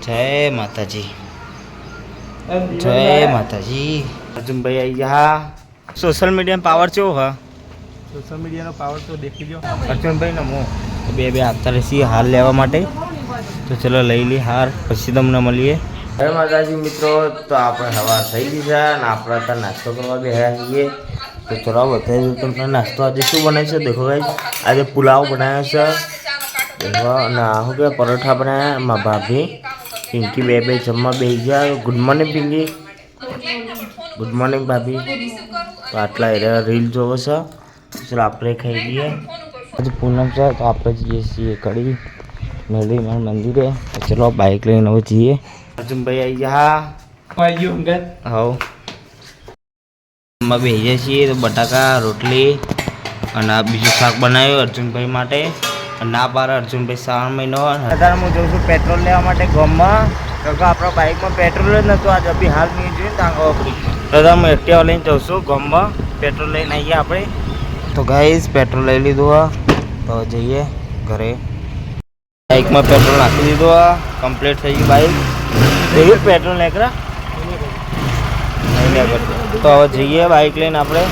જય માતાજી, જય માતાજી। અર્જુનભાઈ આવી ગયા। સોશિયલ મીડિયા પાવર કેવો હા? સોશિયલ મીડિયાનો પાવર તો દેખી લો। અર્જુનભાઈ નમો બે આવતા રહેશે હાર લેવા માટે, તો ચલો લઈ લઈએ હાર, પછી તમને મળીએ। જય માતાજી મિત્રો, તો આપણે સવાર થઈ ગઈ છે અને આપણે અત્યારે નાસ્તો કરવા બેઠા છીએ। તો ચલો બતાવી દઉં તમને નાસ્તો આજે શું બનાવ્યું છે। દેખો ગાઈસ, આજે પુલાવ બનાવ્યો છે, દેખો, અને શું કે પરોઠા બનાવ્યા। મારા ભાભી પિંકી બે જમવા બેસી ગયા। Good morning Pinky, good morning ભાભી। તો આટલા એરિયા રીલ જોવો છે, ચલો આપણે ખાઈ લઈએ। આજે પૂનમ છે તો આપણે જઈએ છીએ કડી મેળવીમાં મંદિરે। તો ચલો બાઇક લઈને હવે જઈએ। અર્જુનભાઈ આવી ગયા। હવ અમે બેસીએ છીએ તો બટાકા રોટલી અને આ બીજું શાક બનાવ્યું અર્જુનભાઈ માટે। ના પાર અર્જુનભાઈ 3 મહિનો અત્યારે હું જઉં છું પેટ્રોલ લેવા માટે ગામમાં, તો આપણા બાઇકમાં પેટ્રોલ જ નહોતું। આજે અભી હાલ નહીં જોઈએ ને તાંગો આપણી, તો હું એક્ટિવા લઈને જઉં છું ગામમાં, પેટ્રોલ લઈને આવીએ આપણે। તો ગાઈસ પેટ્રોલ લઈ લીધું, તો જઈએ ઘરે। બાઇકમાં પેટ્રોલ નાખી દીધું, કમ્પ્લીટ થઈ ગયું બાઇક। એવું પેટ્રોલ નાખરા તો હવે જઈએ બાઇક લઈને આપણે।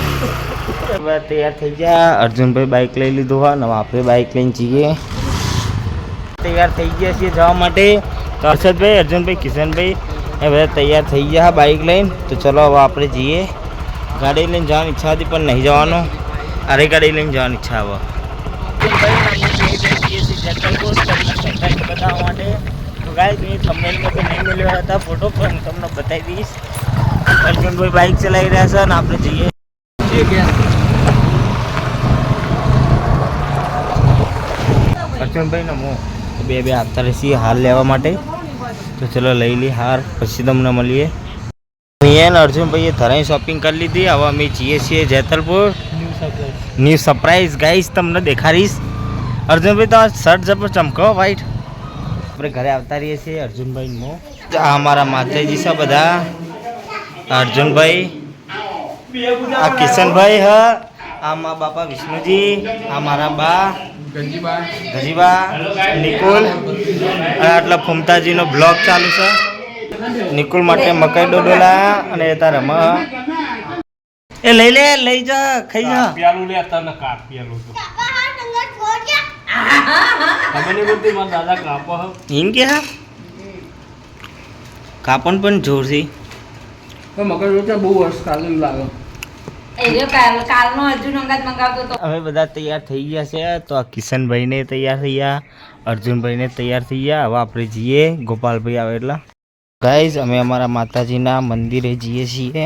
તૈયાર થઈ ગયા, અર્જુનભાઈ બાઇક લઈ લીધું હોય ને આપણે બાઇક લઈને જઈએ। તૈયાર થઈ ગયા છીએ જવા માટે। તો હર્ષદભાઈ, અર્જુનભાઈ, કિશનભાઈ એ બધા તૈયાર થઈ ગયા બાઇક લઈને। તો ચલો હવે આપણે જઈએ। ગાડી લઈને જવાની ઈચ્છા હતી પણ નહીં જવાનું, અરે ગાડી લઈને જવાની ઈચ્છા હવે બતાવવા માટે। તો ગાઈસ મેં થંબનેલમાં તો નહીં મળ્યો હતા ફોટો, પણ તમને બતાવી દઈશ। અર્જુનભાઈ બાઇક ચલાવી રહ્યા છે અને આપણે જઈએ। અર્જુનભાઈ નમો બે આવતા રહેશે હાર લેવા માટે, તો ચલો લઈ લઈએ હાર, પછી તમને મળીએ। અહીંયા ને અર્જુનભાઈએ ધરાઈ શોપિંગ કરી લીધી। હવે અમે જઈએ છીએ જેતલપુર ન્યૂ સરપ્રાઈઝ। ગાઈસ તમને દેખાડીશ। અર્જુનભાઈ તો શર્ટ જબર ચમકો વ્હાઈટ। આપણે ઘરે આવતા રહીએ છીએ અર્જુનભાઈ મો। આ અમારા માતાજી છે બધા, અર્જુનભાઈ, આ કિશનભાઈ હ, આ મારા બાપા વિષ્ણુજી, આ મારા બા ગજીબા, નિકુલ, આટલા ફમતાજીનો બ્લોગ ચાલુ છે। નિકુલ માટે મકાઈ ડોડોલા અને એ તારે એ લઈ લે, લઈ જા, ખાઈ જા। એમ કે હા કાપણ પણ જોરથી હવે બધા તૈયાર થઈ ગયા છે। તો આ કિશનભાઈને તૈયાર થઈ ગયા, અર્જુનભાઈને તૈયાર થઈ ગયા। હવે આપણે જઈએ, ગોપાલભાઈ આવે એટલે। ગાઈઝ અમે અમારા માતાજીના મંદિરે જઈએ છીએ।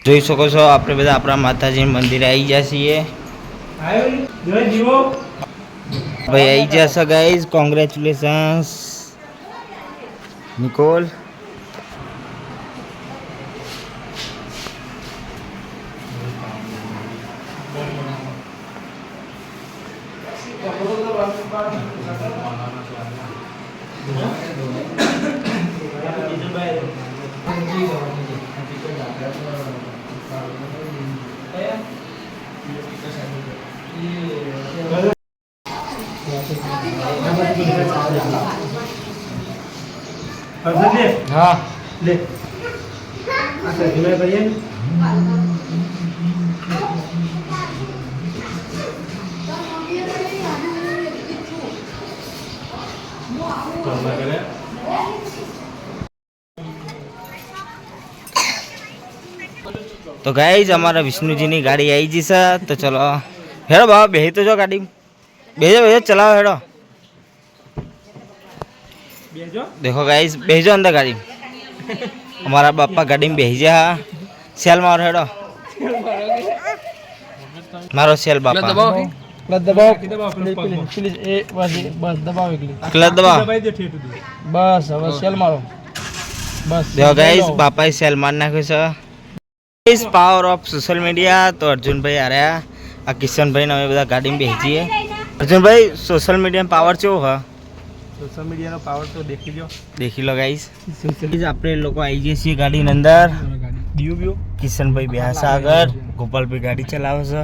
જોઈ શકો છો આપણે બધા આપણા માતાજીના મંદિરે આવી ગયા છીએ। ભાઈ આવી ગયા છે ગાઈઝ, કોંગ્રેચ્યુલેશન્સ નિકોલ। हाँ ले तो गाइज हमारा विष्णुजी की गाड़ी आई जी सर। तो चलो हेड़ो बाबा बेही तो जो गाड़ी बेजो बेजो चलाओ हेड़ो। देखो गाइज बेजो अंदर गाड़ी, हमारा बापा गाड़ी में बेही जा। सेल मारो हेड़ो, मारो सेल बापा। क्लच दबाओ, क्लच दबाओ बस, अब सेल मारो बस। देखो गाइज बापा ही सेल मारना है इस पावर ऑफ सोशल मीडिया। तो अर्जुन भाई आ रहा, आ किशन भाई ने બધા ગાડી में બેસી છીએ। अर्जुन भाई सोशल मीडिया पावर કેવો હ? સોશિયલ મીડિયાનો પાવર તો દેખી લો ગાઈસ। આપણે લોકો આવી ગયા છીએ ગાડીની અંદર। કિશન ભાઈ બેસા આગળ, ગોપાલ ભાઈ ગાડી ચલાવે છે।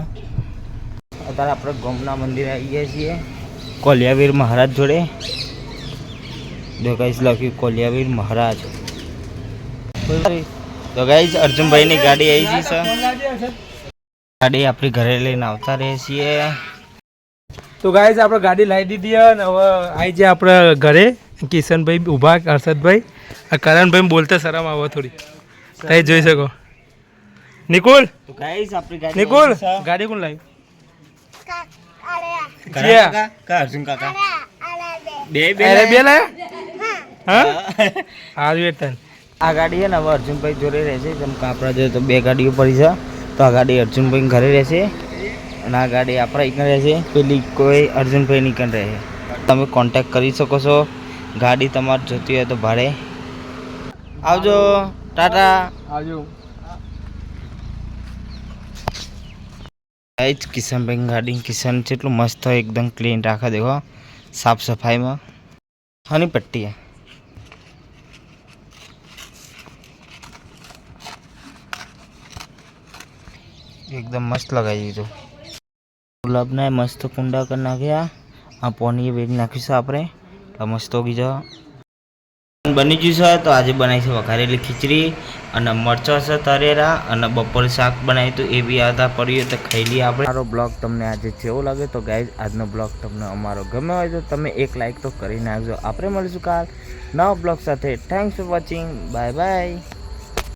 અત્યારે આપણે ગોમના મંદિરે આવી ગયા છીએ, કોલિયાવીર મહારાજ જોડે। જો ગાઈસ લખ્યું કોલિયાવીર મહારાજ. તો ગાઈસ અર્જુનભાઈની ગાડી આવી ગઈ છે. ગાડી આપણી ઘરે લઈને આવતા રહીએ છીએ. તો ગાઈઝ આપણે ગાડી લાવી દીધી છે અને હવે આવી જાય આપણે ઘરે. કિશનભાઈ ઊભા, હર્ષદભાઈ, આ કરણભાઈ બોલતા શરમ આવે થોડી, તમે જોઈ શકો. નિકુલ, તો ગાઈસ આપણી ગાડી નિકુલ આવી ગઈ છે. ગાડી કોણ લાવી? કરણ કાકા કા અર્જુન કાકા બે અરે બે લાયા? હા હારું તન. આ ગાડી છે ને હવે અર્જુનભાઈ જોડે રહેશે. જેમ કે આપણા જોડે તો બે ગાડીઓ પડી છે, તો આ ગાડી અર્જુનભાઈ ઘરે રહેશે અને આ ગાડી આપણા એકને રહેશે, પેલી કોઈ અર્જુનભાઈની કન રહે. તમે કોન્ટેક્ટ કરી શકો છો. ગાડી તમારે જોતી હોય તો ભાડે. આવજો, ટાટા. આવજો. ગાઈસ કિશનભાઈ ગાડી, કિશન જેટલું મસ્ત હોય, એકદમ ક્લીન રાખે. દેખો સાફ સફાઈમાં હની પટ્ટી એકદમ મસ્ત લગાવી દીધું. ગુલાબના મસ્ત કુંડા કરી નાખ્યા. આ પોની વેરી નાખીશું આપણે, તો મસ્ત હોગી જાઓ. બની ગયું છે. તો આજે બનાવી છે વઘારેલી ખીચડી અને મરચાં છે તરેરા, અને બપોરે શાક બનાવ્યું હતું એ બી આધા પડ્યું, તો ખાઈ લઈએ આપણે. મારો બ્લોગ તમને આજે કેવો લાગે? તો ગાઈઝ આજનો બ્લોગ તમને અમારો ગમે હોય તો તમે એક લાઈક તો કરી નાખજો. આપણે મળીશું કાલ નવા બ્લોગ સાથે. Thanks for watching. Bye bye.